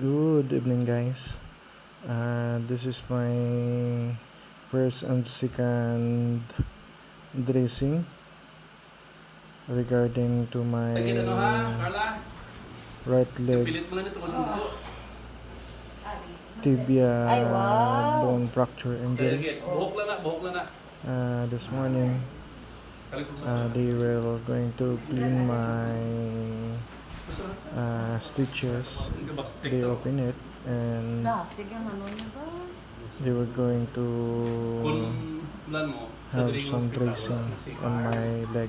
Good evening, guys. This is my first and second dressing regarding to my right leg tibia bone fracture injury. This morning, they were going to clean my stitches. They open it and they were going to have some dressing on my leg.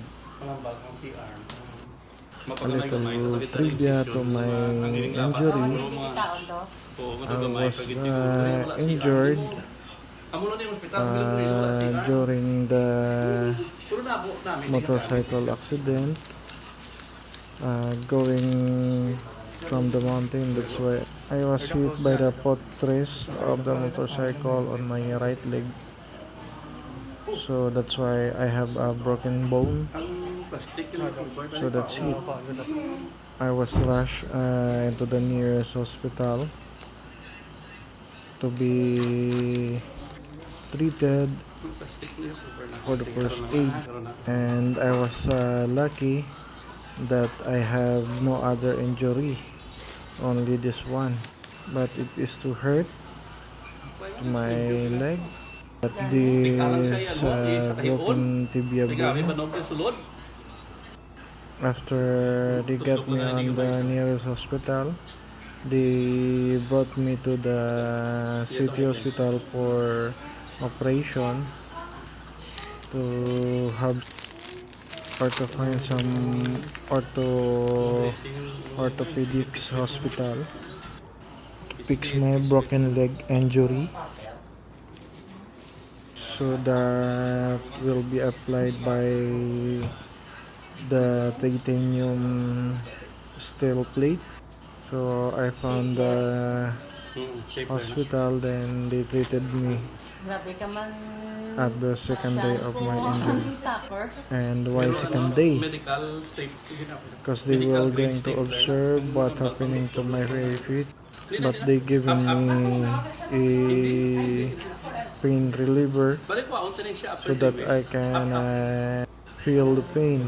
A little trivia to my injury. I was injured during the motorcycle accident going from the mountain. That's why I was hit by the footrest of the motorcycle on my right leg. So that's why I have a broken bone. So that's it. I was rushed into the nearest hospital to be treated for the first aid, and I was lucky that I have no other injury, only this one, but it is too hurt to my leg. But this broken tibia bone, after they got me on the nearest hospital, they brought me to the city hospital for operation to have or to find some orthopedics hospital to fix my broken leg injury, so that will be applied by the titanium steel plate. So I found the hospital, then they treated me at the second day of my injury. And why second day? Because they were going to observe what happening to my feet, but they given me a pain reliever so that I can feel the pain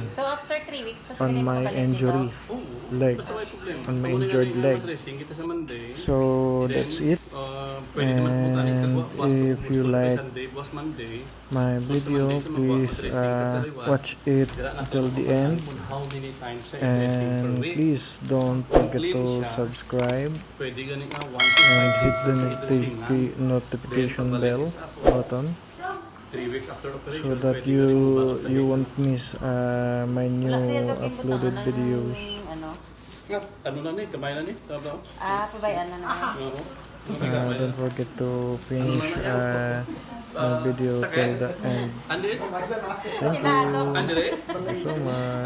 on my injury leg, on my injured leg. So that's it. And if you like my video, please watch it until the end, and please don't forget to subscribe and hit the notification bell button so that you won't miss my new uploaded videos. Don't forget to finish my video till the end. Thank you so much.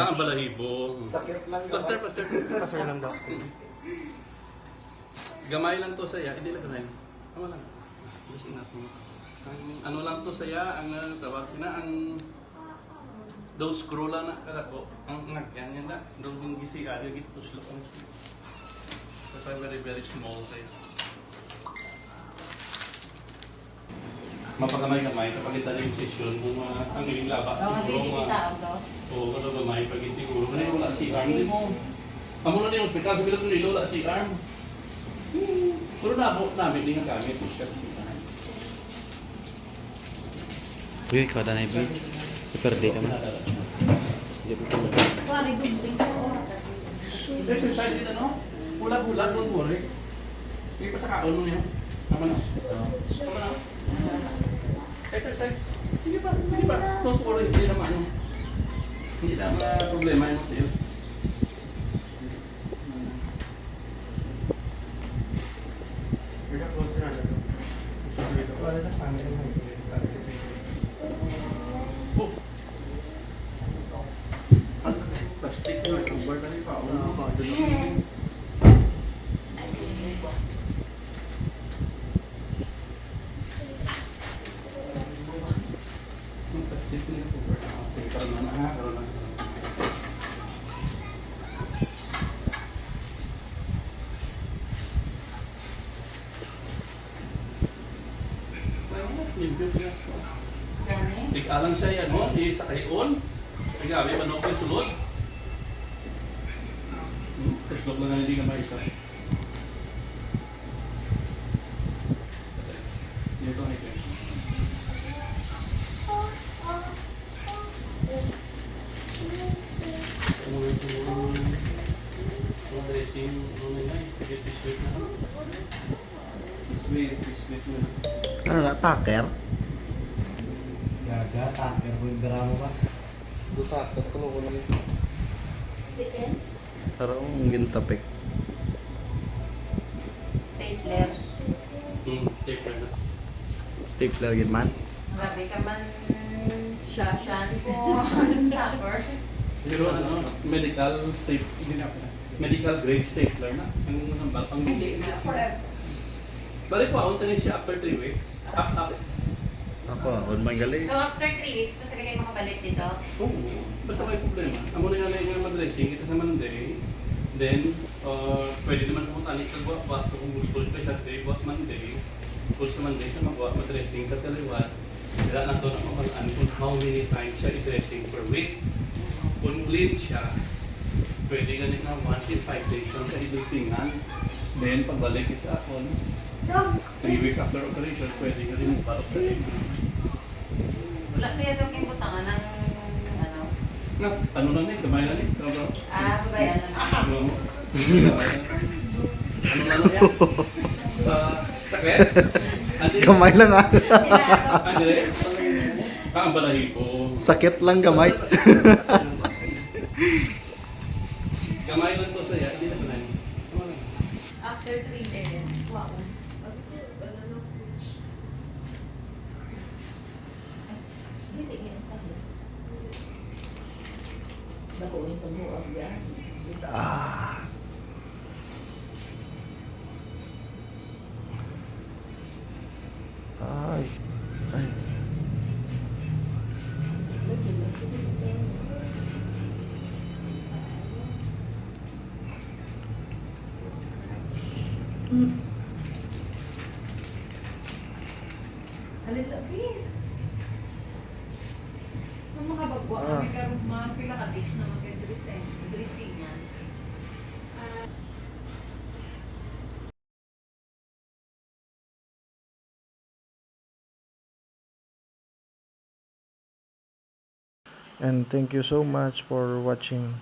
Gamay lang to saya, hindi lang gamay. Tama lang. Gising natin. Ang ano lang to saya, ang tawag sina ang daw scroll na kada ko. Ang yan na, daw yung gising ka, yung gito slot ang. That's why very small saya. Mapagamay-gamay kapag ito yung session ng ang iling laba. Oo, kada gamay pag siguro na wala si arm din mo. Amo na yung hospital sa bilog ni wala si arm. Pero nabo namin din ang gamit ko siya. Uy, ikaw na na-ibig. Iperde ka man. Exercise din ano? Bulat-bulat, don't worry. Hindi pa sa kaon mo niya. Tama na. Tama na. Exercise. Sige pa, sige pa. Don't worry, hindi naman ano. Hindi naman problema yun sa'yo. Plastic na cover na rin pa. Plastic na cover. Sige, karoon na ha. Karoon na. Limpyo siya. Tig-alang siya yan, no? Isa kay on. Gabi, manok yung sulod. Taslok lang nga hindi ka maisa. Dito ay kayo. Mga dressing, ano na yan? Biscuit na. Biscuit na. Ano na, taker? Gaga, taker ko yung drama ba? Taker ko lang. Parang gintapik. Stapler. Taper na. Stapler gid man. Grabe ka man shan ko. Anong topper? Pero ano, medical grade stapler na. Ang batang Hindi na. Forever. balik pa, unta niya siya after 3 weeks. Up. Ako, on man galing. So after 3 weeks, basta kayo makabalik dito? Oo. Basta may problema. Amo na nga yung madressing, ito sa Monday. Then, pwede naman pumunta ni Kagwa, basta kung gusto pa siya day, boss Monday. Kung sa Monday siya magawa, madressing ka taliwat. Kaya na ito na makalaan kung how many times siya i-dressing per week. Kung clean siya, pwede ganit na 1 in 5 days lang siya i-dressingan. Then, pagbalik isa ako, 3 weeks after operation, pwede ka rin magparap sa ito. Wala kaya daw kayong butangan ng ano? Na, ano lang eh, sabay lang eh. Bro. Babayan na. Ano lang yan? Sakit? Kamay lang ah. Andre? Ang balahibo. Sakit lang kamay. Gamay lang to sa'yo, hindi naman lang. After 3 days. Wow. Nakunin sa buwag yan. Ah. Ay. Ay. Halilapit. Ang makabagwa Ah. kami karong mga pila ka days na mag-dressing yan. And thank you so much for watching.